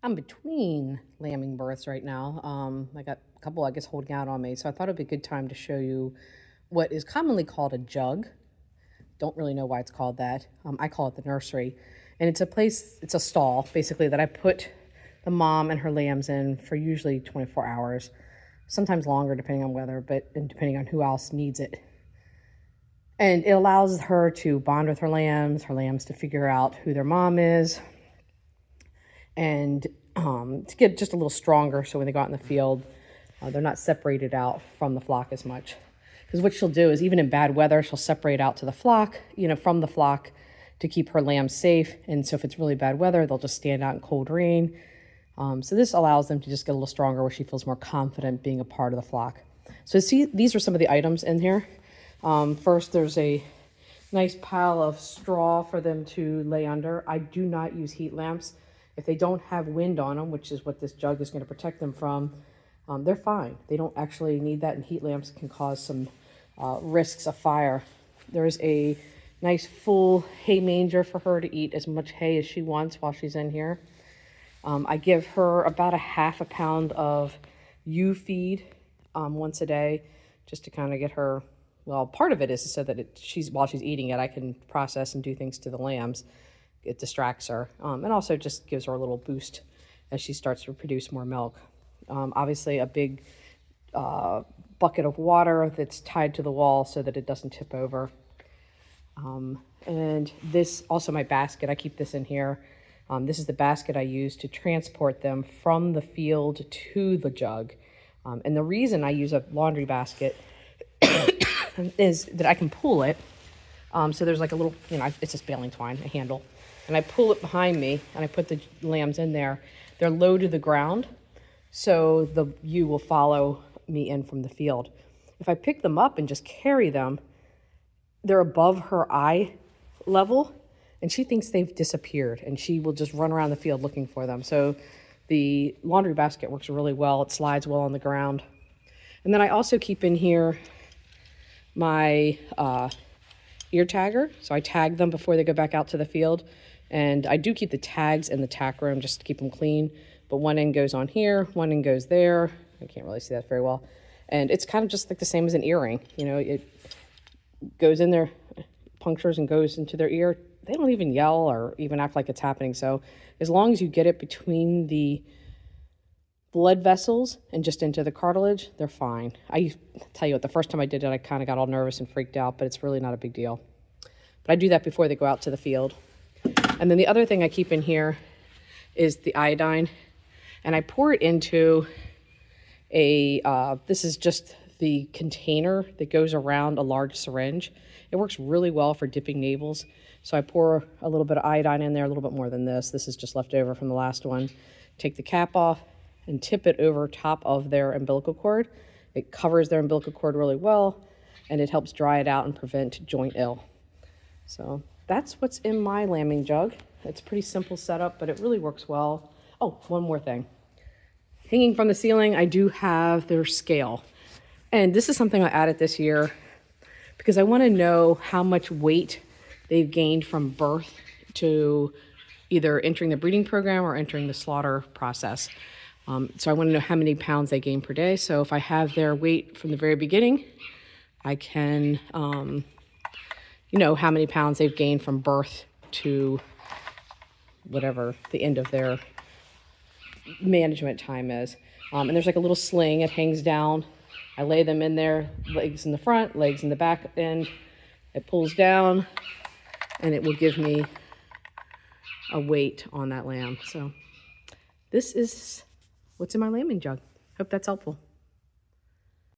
I'm between lambing births right now. I got a couple, I guess, holding out on me. So I thought it'd be a good time to show you what is commonly called a jug. Don't really know why it's called that. I call it the nursery. And it's a place, it's a stall, basically, that I put the mom and her lambs in for usually 24 hours. Sometimes longer, depending on weather, and depending on who else needs it. And it allows her to bond with her lambs to figure out who their mom is, and to get just a little stronger so when they go out in the field, they're not separated out from the flock as much. Because what she'll do is, even in bad weather, she'll separate out to the flock, from the flock to keep her lambs safe. And so if it's really bad weather, they'll just stand out in cold rain. So this allows them to just get a little stronger where she feels more confident being a part of the flock. So see, these are some of the items in here. First, there's a nice pile of straw for them to lay under. I do not use heat lamps. If they don't have wind on them, which is what this jug is going to protect them from, they're fine. They don't actually need that, and heat lamps can cause some risks of fire. There's a nice full hay manger for her to eat as much hay as she wants while she's in here. I give her about a half a pound of ewe feed once a day, just to kind of get her, well, part of it is so that while she's eating it, I can process and do things to the lambs. It distracts her, and also just gives her a little boost as she starts to produce more milk. Obviously, a big bucket of water that's tied to the wall so that it doesn't tip over. And this, also my basket, I keep this in here. This is the basket I use to transport them from the field to the jug. And the reason I use a laundry basket is that I can pull it. So there's like a little, it's just baling twine, a handle. And I pull it behind me, and I put the lambs in there. They're low to the ground, so the ewe will follow me in from the field. If I pick them up and just carry them, they're above her eye level, and she thinks they've disappeared, and she will just run around the field looking for them. So the laundry basket works really well. It slides well on the ground. And then I also keep in here my ear tagger. So I tag them before they go back out to the field. And I do keep the tags in the tack room just to keep them clean. But one end goes on here, one end goes there. I can't really see that very well. And it's kind of just like the same as an earring. It goes in there, punctures and goes into their ear. They don't even yell or even act like it's happening. So as long as you get it between the blood vessels and just into the cartilage, they're fine. I tell you what, the first time I did it, I kind of got all nervous and freaked out, but it's really not a big deal. But I do that before they go out to the field. And then the other thing I keep in here is the iodine, and I pour it into this is just the container that goes around a large syringe. It works really well for dipping navels. So I pour a little bit of iodine in there, a little bit more than this. This is just left over from the last one. Take the cap off and tip it over top of their umbilical cord. It covers their umbilical cord really well, and it helps dry it out and prevent joint ill. So that's what's in my lambing jug. It's a pretty simple setup, but it really works well. Oh, one more thing. Hanging from the ceiling, I do have their scale. And this is something I added this year because I want to know how much weight they've gained from birth to either entering the breeding program or entering the slaughter process. So I want to know how many pounds they gain per day. So if I have their weight from the very beginning, I can, how many pounds they've gained from birth to whatever the end of their management time is. And there's like a little sling. It hangs down. I lay them in there, legs in the front, legs in the back end. It pulls down, and it will give me a weight on that lamb. So this is what's in my lambing jug. Hope that's helpful.